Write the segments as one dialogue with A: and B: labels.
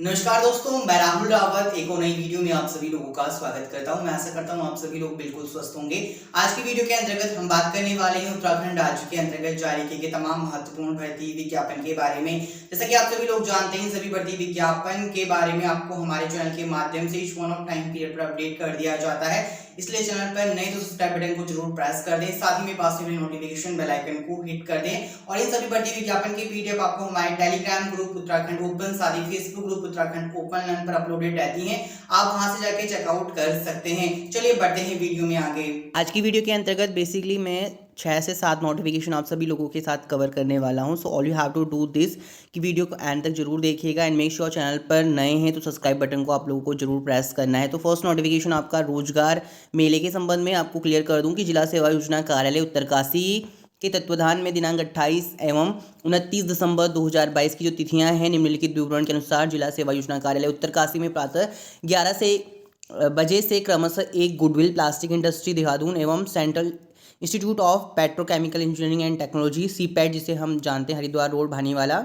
A: नमस्कार दोस्तों, मैं राहुल रावत एक और नई वीडियो में आप सभी लोगों का स्वागत करता हूं। मैं आशा करता हूं आप सभी लोग बिल्कुल स्वस्थ होंगे। आज की वीडियो के अंतर्गत हम बात करने वाले हैं उत्तराखंड राज्य के अंतर्गत जारी किए गए तमाम महत्वपूर्ण भर्ती विज्ञापन के बारे में। जैसा कि आप सभी लोग जानते हैं, सभी भर्ती विज्ञापन के बारे में आपको हमारे चैनल के माध्यम से each one of time period पर अपडेट कर दिया जाता है। इसलिए चैनल पर नए तो सब्सक्राइब बटन को जरूर प्रेस कर दें, साथ ही में पास में नोटिफिकेशन बेल आइकन को हिट कर दें। और इन सभी भर्ती विज्ञापन की पीडीएफ आपको हमारे टेलीग्राम ग्रुप उत्तराखंड ओपन, साथ ही Facebook group Uttarakhand open learn पर अपलोडेड रहती हैं। आप वहां से जाके चेकआउट कर सकते हैं। चलिए बढ़ते हैं वीडियो में आगे। आज की वीडियो के अंतर्गत बेसिकली मैं 6 से 7 नोटिफिकेशन आप सभी लोगों के साथ कवर करने वाला हूं। So all you have to do this कि वीडियो को एंड तक जरूर देखिएगा एंड मेक श्योर चैनल पर नए हैं तो सब्सक्राइब बटन को आप लोगों को जरूर प्रेस करना है। तो फर्स्ट नोटिफिकेशन आपका रोजगार मेले के संबंध में आपको क्लियर कर दूं कि जिला सेवा योजना कार्यालय उत्तरकाशी के तत्वाधान में दिनांक 28 एवं 29 दिसंबर 2022 की जो तिथियां हैं, निम्नलिखित विवरण के अनुसार जिला सेवा योजना कार्यालय उत्तरकाशी में प्रातः 11 से बजे से क्रमशः एक गुडविल प्लास्टिक इंडस्ट्री देहरादून एवं central institute of petrochemical engineering and technology CPAT, जिसे हम जानते हैं हरिद्वार रोड भानीवाला,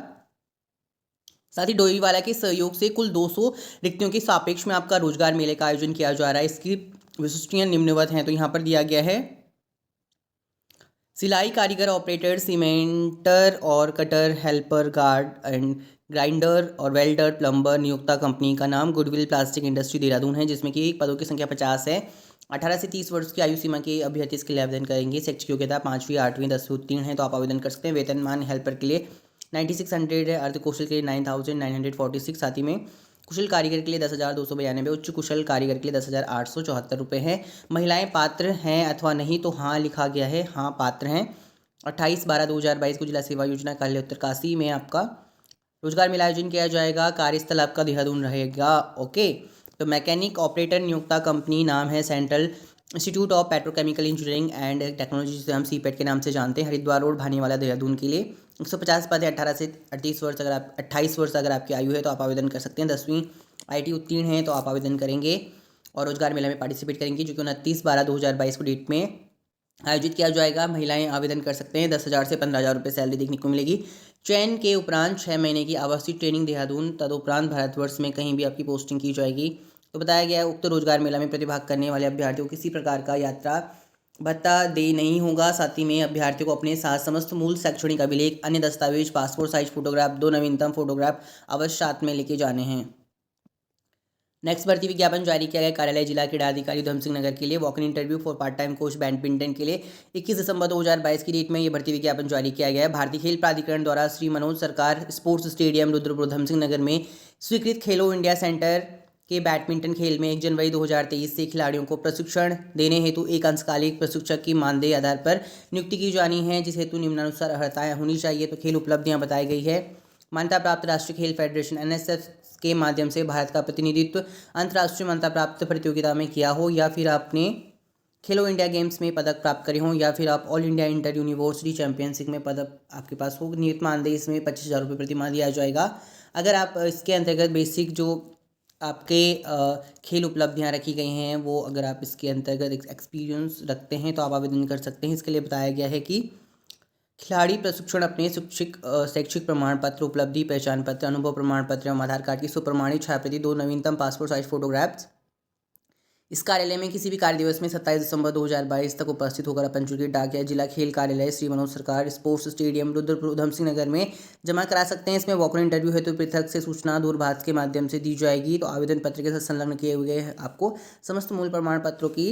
A: साथ ही डोईवाला के सहयोग से कुल 200 रिक्तियों के सापेक्ष में आपका रोजगार मेले का आयोजन किया जा रहा है। इसकी विशिष्टियां निम्नवत हैं। तो यहाँ पर दिया गया है सिलाई कारीगर, ऑपरेटर, सीमेंटर और cutter, helper, guard and grinder और वेल्डर, प्लम्बर। नियोक्ता कंपनी का नाम गुडविल प्लास्टिक इंडस्ट्री देहरादून है, जिसमें कि पदों की संख्या 50 है। 18 से 30 वर्ष की आयु सीमा के अभ्यर्थी इसके लिए आवेदन करेंगे। शैक्षिक योग्यता 5वीं 8वीं 10वीं उत्तीर्ण है तो आप आवेदन कर सकते हैं। वेतनमान हेल्पर के लिए 9600 है, अर्ध कौशल के लिए 9946, साथ ही में कुशल कारीगर के लिए 10,292, उच्च कुशल कारीगर के लिए 10,874 रुपये है। महिलाएं पात्र हैं अथवा नहीं, तो हाँ लिखा गया है, हाँ पात्र हैं। 28/12/2022 को जिला सेवा योजना कार्यालय उत्तरकाशी में आपका रोजगार मेला आयोजन किया जाएगा। कार्यस्थल आपका देहरादून रहेगा। ओके, तो मैकेनिक ऑपरेटर नियोक्ता कंपनी नाम है central institute of petrochemical engineering and technology, जिसे हम सीपेट के नाम से जानते हैं, हरिद्वार रोड भानीवाला देहरादून के लिए 150 पद है। 18 से 38 वर्ष अगर आप 28 वर्ष अगर आपकी आयु है तो आप आवेदन कर सकते हैं। 10वीं आईटी उत्तीर्ण है तो आप आवेदन करेंगे और रोजगार मेला में पार्टिसिपेट करेंगे, जो कि 29/12/2022 को डेट में आयोजित किया जाएगा। महिलाएं आवेदन कर सकते हैं। 10,000 से 15,000 रुपये सैलरी देखने को मिलेगी। चयन के उपरांत 6 महीने की आवासीय ट्रेनिंग देहरादून, तदुपरांत भारतवर्ष में कहीं भी आपकी पोस्टिंग की जाएगी। तो बताया गया है उक्त रोजगार मेला में प्रतिभाग करने वाले अभ्यर्थियों को किसी प्रकार का यात्रा भत्ता दे नहीं होगा। साथ ही में अभ्यर्थियों को अपने साथ समस्त मूल शैक्षणिक अभिलेख, अन्य दस्तावेज, पासपोर्ट साइज फोटोग्राफ, 2 नवीनतम फोटोग्राफ अवश्य साथ में लेके जाने हैं। नेक्स्ट भर्ती विज्ञापन जारी किया गया कार्यालय जिला क्रीड़ा अधिकारी उधम सिंह नगर के लिए। Walk in interview for part time coach badminton के लिए 21 दिसंबर 2022 की डेट में ये भर्ती विज्ञापन जारी किया गया है। भारतीय खेल प्राधिकरण द्वारा श्री मनोज सरकार स्पोर्ट्स स्टेडियम रुद्रपुर उधम सिंह नगर में स्वीकृत खेलो इंडिया सेंटर के बैडमिंटन खेल में 1 जनवरी 2023 से खिलाड़ियों को प्रशिक्षण देने हेतु एक अंशकालिक प्रशिक्षक की मानदेय आधार पर नियुक्ति की जानी है, जिस हेतु निम्नानुसार अर्हताएं होनी चाहिए। तो खेल उपलब्धियां बताई गई है। मान्यता प्राप्त राष्ट्रीय खेल फेडरेशन एनएसएफ के माध्यम से भारत का प्रतिनिधित्व अंतर्राष्ट्रीय मान्यता प्राप्त प्रतियोगिता में किया हो, या फिर आपने खेलो इंडिया गेम्स में पदक प्राप्त करे हों, या फिर आप all India inter university championship में पदक आपके पास हो। नियुक्त मानदेय इसमें 25,000 रुपये प्रति माह दिया जाएगा। अगर आप इसके अंतर्गत बेसिक जो आपके खेल उपलब्धियां रखी गई हैं, वो अगर आप इसके अंतर्गत एक्सपीरियंस रखते हैं तो आप आवेदन कर सकते हैं। इसके लिए बताया गया है कि खिलाड़ी प्रशिक्षण अपने शैक्षिक प्रमाण पत्र, उपलब्धि पहचान पत्र, अनुभव प्रमाण पत्र एवं आधार कार्ड की सुप्रमाणित छायाप्रति, 2 नवीनतम पासपोर्ट साइज फोटोग्राफ्स इस कार्यालय में किसी भी कार्य दिवस में 27 दिसंबर 2022 तक उपस्थित होकर अपन चुके डाकिया जिला खेल कार्यालय श्री मनोज सरकार स्पोर्ट्स स्टेडियम रुद्रपुर उधम सिंह नगर में जमा करा सकते हैं। इसमें वॉक इन इंटरव्यू है तो पृथक से सूचना दूरभाष के माध्यम से दी जाएगी। तो आवेदन पत्र के साथ संलग्न किए हुए आपको समस्त मूल प्रमाण पत्रों की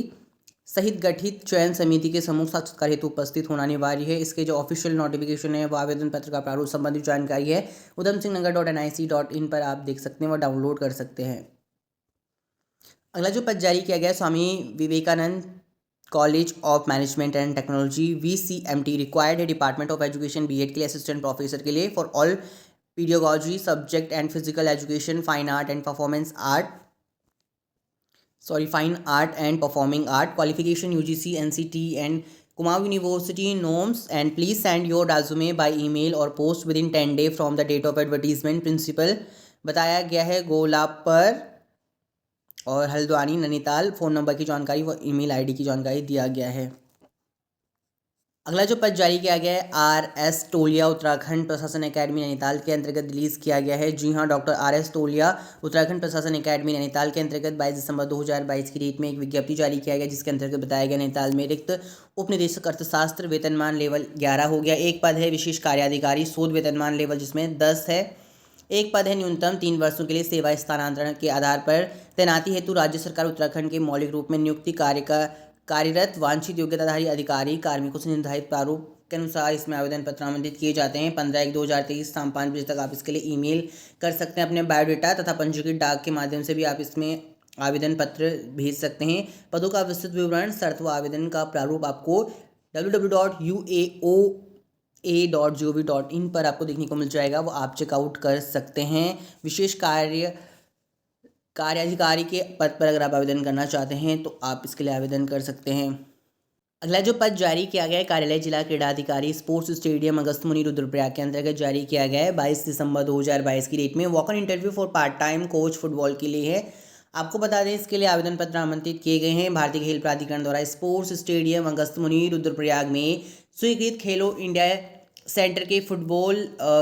A: सहित गठित चयन समिति के समूह साक्षात्कार हेतु उपस्थित होना अनिवार्य है। इसके जो ऑफिशियल नोटिफिकेशन है वो आवेदन पत्र का प्रारूप संबंधित जानकारी है udhamsingnagar.nic.in पर आप देख सकते हैं, वो डाउनलोड कर सकते हैं। अगला जो पद जारी किया गया Swami Vivekananda college of management and technology VCMT required है डिपार्टमेंट ऑफ एजुकेशन बीएड के लिए असिस्टेंट प्रोफेसर के लिए for all pedagogy subject and physical education, fine art and performing art qualification UGC NCT and Kumaon University norms, and please send your resume by email or post within 10 days from the date of advertisement। Principal बताया गया है गोलापर और Haldwani Nainital. Phone number की जानकारी व email ID की जानकारी दिया गया है। अगला जो पद जारी किया गया है RS टोलिया उत्तराखंड प्रशासन एकेडमी नैनीताल के अंतर्गत रिलीज़ किया गया है। जी हाँ, डॉक्टर RS टोलिया उत्तराखंड प्रशासन एकेडमी नैनीताल के अंतर्गत 22 दिसंबर 2022 की डेट में एक विज्ञप्ति जारी किया गया, जिसके अंतर्गत बताया गया नैनीताल में रिक्त उप निदेशक अर्थशास्त्र वेतनमान लेवल 11 हो गया। एक पद है विशेष कार्याधिकारी शोध वेतनमान लेवल, जिसमें 10 है। एक पद है न्यूनतम 3 वर्षों के लिए सेवा स्थानांतरण के आधार पर तैनाती हेतु राज्य सरकार उत्तराखंड के मौलिक रूप में नियुक्ति कार्यरत वांछित योग्यताधारी अधिकारी कार्मिकों से निर्धारित प्रारूप के अनुसार इसमें आवेदन पत्र आमंत्रित किए जाते हैं। 15/1/2023 शाम 5 बजे तक आप इसके लिए ईमेल कर सकते हैं अपने बायोडाटा तथा पंजीकृत डाक के माध्यम से भी आप इसमें आवेदन पत्र भेज सकते हैं। पदों का विस्तृत विवरण, शर्त व आवेदन का प्रारूप आपको www.uaoa.gov.in पर आपको देखने को मिल जाएगा, वो आप चेकआउट कर सकते हैं। विशेष कार्याधिकारी के पद पर अगर आप आवेदन करना चाहते हैं तो आप इसके लिए आवेदन कर सकते हैं। अगला जो पद जारी किया गया है कार्यालय जिला क्रीड़ा अधिकारी स्पोर्ट्स स्टेडियम अगस्त्यमुनि रुद्रप्रयाग के अंतर्गत जारी किया गया है। 22 दिसंबर 2022 की डेट में walk on interview for part time coach football के लिए है। आपको बता दें इसके लिए आवेदन पत्र आमंत्रित किए गए हैं। भारतीय खेल प्राधिकरण द्वारा स्पोर्ट्स स्टेडियम अगस्त्यमुनि रुद्रप्रयाग में स्वीकृत खेलो इंडिया सेंटर के फुटबॉल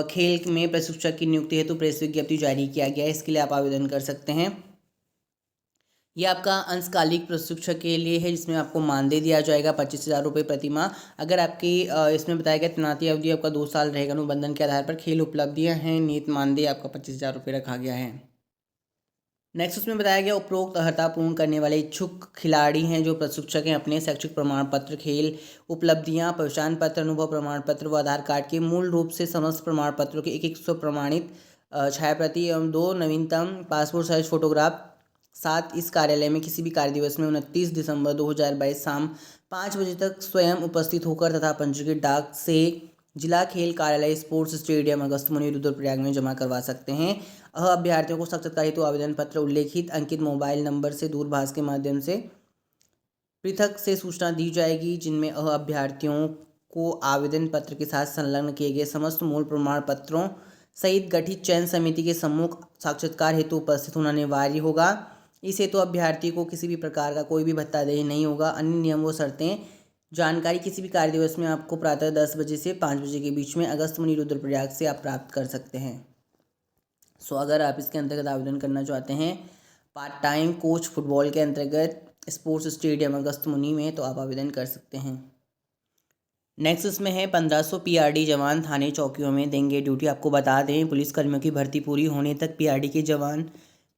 A: खेल में प्रशिक्षक की नियुक्ति हेतु प्रेस विज्ञप्ति जारी किया गया है। इसके लिए आप आवेदन कर सकते हैं। यह आपका अंशकालिक प्रशिक्षक के लिए है, जिसमें आपको मानदेय दिया जाएगा 25,000 रुपये प्रति माह। अगर आपकी इसमें बताया गया तैनाती अवधि आपका 2 साल रहेगा। अनुबंधन के आधार पर खेल उपलब्धियां हैं, नियत मानदेय आपका 25,000 रुपये रखा गया है। नेक्स्ट उसमें बताया गया उपरोक्त अर्हता पूर्ण करने वाले इच्छुक खिलाड़ी हैं जो प्रशिक्षक हैं अपने शैक्षिक प्रमाण पत्र, खेल उपलब्धियां, पहचान पत्र, अनुभव प्रमाण पत्र व आधार कार्ड के मूल रूप से समस्त प्रमाण पत्रों के एक प्रमाणित छाया प्रति एवं 2 नवीनतम पासपोर्ट साइज फोटोग्राफ साथ इस कार्यालय में किसी भी कार्य दिवस में 29 दिसंबर 2022 शाम 5 बजे तक स्वयं उपस्थित होकर तथा पंजीकृत डाक से जिला खेल कार्यालय स्पोर्ट्स स्टेडियम अगस्त्यमुनि रुद्रप्रयाग में जमा करवा सकते हैं। अभ्यर्थियों को साक्षात्कार हेतु आवेदन पत्र उल्लेखित अंकित मोबाइल नंबर से दूरभाष के माध्यम से पृथक से सूचना दी जाएगी, जिनमें अभ्यर्थियों को आवेदन पत्र के साथ संलग्न किए गए समस्त मूल प्रमाण पत्रों सहित गठित चयन समिति के सम्मुख साक्षात्कार हेतु उपस्थित होना अनिवार्य होगा। इस हेतु अभ्यर्थी को किसी भी प्रकार का कोई भी भत्ता देय नहीं होगा। अन्य नियम व शर्तें जानकारी किसी भी कार्य दिवस में आपको प्रातः 10 बजे से 5 बजे के बीच में अगस्त्यमुनि रुद्रप्रयाग से आप प्राप्त कर सकते हैं। अगर आप इसके अंतर्गत आवेदन करना चाहते हैं पार्ट टाइम कोच फुटबॉल के अंतर्गत स्पोर्ट्स स्टेडियम अगस्त्यमुनि में, तो आप आवेदन कर सकते हैं। नेक्स्ट इसमें है 1500 PRD जवान थाने चौकियों में देंगे ड्यूटी। आपको बता दें पुलिसकर्मियों की भर्ती पूरी होने तक PRD के जवान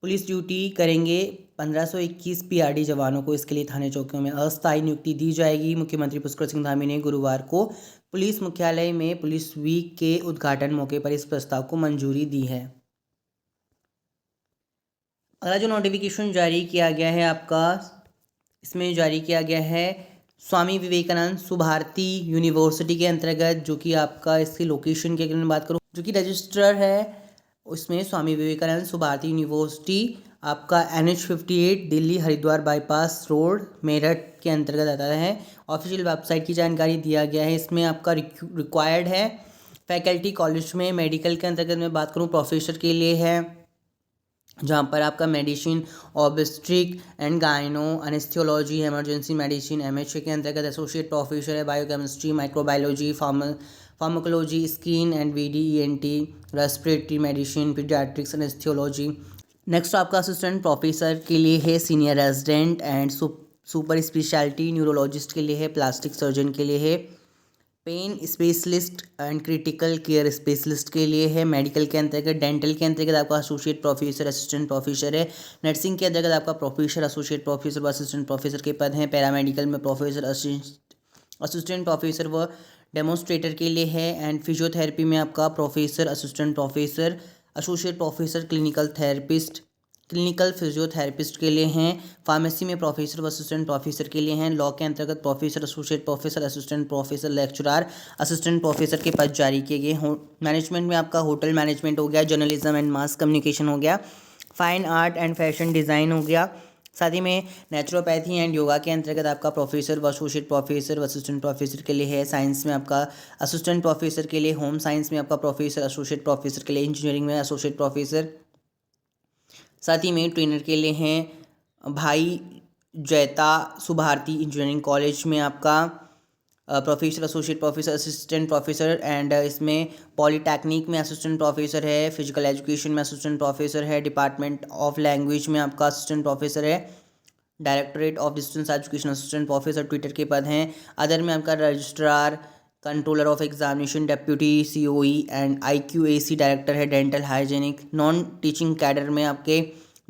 A: पुलिस ड्यूटी करेंगे। 1521 PRD जवानों को इसके लिए थाने चौकियों में अस्थायी नियुक्ति दी जाएगी। मुख्यमंत्री पुष्कर सिंह धामी ने गुरुवार को पुलिस मुख्यालय में पुलिस वीक के उद्घाटन मौके पर इस प्रस्ताव को मंजूरी दी है। अगला जो नोटिफिकेशन जारी किया गया है आपका, इसमें जारी किया गया है स्वामी विवेकानंद सुभारती यूनिवर्सिटी के अंतर्गत, जो कि आपका इसकी लोकेशन की अगर मैं बात करूँ जो कि रजिस्ट्रार है उसमें स्वामी विवेकानंद सुभारती यूनिवर्सिटी आपका NH58 Delhi Haridwar bypass road Meerut के अंतर्गत आता है। ऑफिशियल वेबसाइट की जानकारी दिया गया है। इसमें आपका रिक्वायर्ड है फैकल्टी कॉलेज में मेडिकल के अंतर्गत मैं बात करूँ प्रोफेसर के लिए है, जहाँ पर आपका मेडिसिन ऑब्स्ट्रिक एंड गायनो एनेस्थियोलॉजी इमरजेंसी मेडिसिन MHA के अंतर्गत एसोसिएट प्रोफेसर है biochemistry microbiology pharmacology skin and VD/ENT respiratory medicine paediatrics anaesthesiology. Next आपका असिस्टेंट प्रोफेसर के लिए है senior resident and super speciality neurologist के लिए है, प्लास्टिक सर्जन के लिए है, pain specialist and critical care specialist के लिए है। मेडिकल के अंतर्गत डेंटल के अंतर्गत आपका एसोसिएट प्रोफेसर असिस्टेंट प्रोफेसर है। नर्सिंग के अंतर्गत आपका प्रोफेसर एसोसिएट प्रोफेसर व असिस्टेंट प्रोफेसर के पद हैं। पैरामेडिकल में प्रोफेसर असिस्टेंट प्रोफेसर व डेमोन्स्ट्रेटर के लिए है। एंड फिजियोथेरेपी में आपका professor assistant professor associate professor clinical therapist clinical physiotherapist के लिए हैं। फार्मेसी में प्रोफेसर व असिस्टेंट प्रोफेसर के लिए हैं। लॉ के अंतर्गत professor associate professor assistant professor lecturer assistant professor के पद जारी किए गए। मैनेजमेंट में आपका होटल मैनेजमेंट हो गया, जर्नलिज्म एंड मास कम्युनिकेशन हो गया, fine art and fashion design हो गया। साथ ही में नेचुरोपैथी एंड योगा के अंतर्गत आपका प्रोफेसर व एसोसिएट प्रोफेसर व असिस्टेंट प्रोफेसर के लिए है। साइंस में आपका असिस्टेंट प्रोफेसर के लिए, होम साइंस में आपका प्रोफेसर एसोसिएट प्रोफेसर के लिए, इंजीनियरिंग में एसोसिएट प्रोफेसर। साथ ही में ट्रेनर के लिए हैं भाई जैता सुभारती इंजीनियरिंग कॉलेज में आपका professor, associate professor, assistant professor and इसमें पॉलीटेक्निक में असिस्टेंट प्रोफेसर है, फिजिकल एजुकेशन में असिस्टेंट प्रोफेसर है, डिपार्टमेंट ऑफ लैंग्वेज में आपका असिस्टेंट प्रोफेसर है, directorate of distance education assistant professor tutor के पद हैं। अदर में आपका registrar, controller of examination, deputy COE and IQAC director है dental hygienic. Non teaching cadre में आपके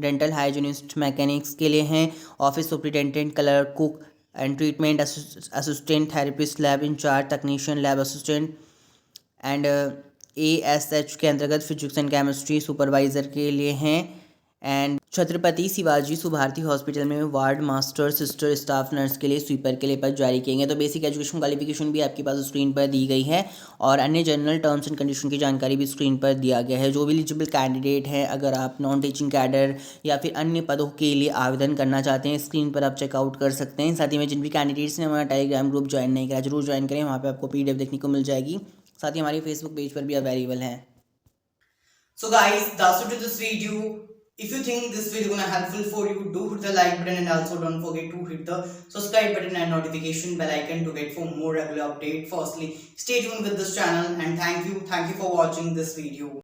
A: डेंटल हाइजीनिस्ट मैकेनिक्स के लिए हैं, office superintendent, clerk, cook and treatment assistant, therapist, lab in charge, technician, lab assistant and ASH के अंतर्गत physics and chemistry supervisor के लिए हैं। एंड छत्रपति शिवाजी सुभारती हॉस्पिटल में ward master, sister, staff nurse के लिए, स्वीपर के लिए पद जारी किए गए। तो बेसिक एजुकेशन क्वालिफिकेशन भी आपके पास स्क्रीन पर दी गई है और अन्य जनरल टर्म्स एंड कंडीशन की जानकारी भी स्क्रीन पर दिया गया है। जो भी एलिजिबल कैंडिडेट हैं, अगर आप नॉन टीचिंग कैडर या फिर अन्य पदों के लिए आवेदन करना चाहते हैं, स्क्रीन पर आप चेकआउट कर सकते हैं। साथ ही में जिन भी कैंडिडेट्स ने हमारा टेलीग्राम ग्रुप ज्वाइन नहीं किया, जरूर ज्वाइन करें, वहाँ पर आपको PDF देखने को मिल जाएगी। साथ ही हमारे फेसबुक पेज पर भी अवेलेबल है।
B: So guys, that's it to this video. If you think this video gonna helpful for you, do hit the like button and also don't forget to hit the subscribe button and notification bell icon to get for more regular update. Firstly, stay tuned with this channel and thank you for watching this video.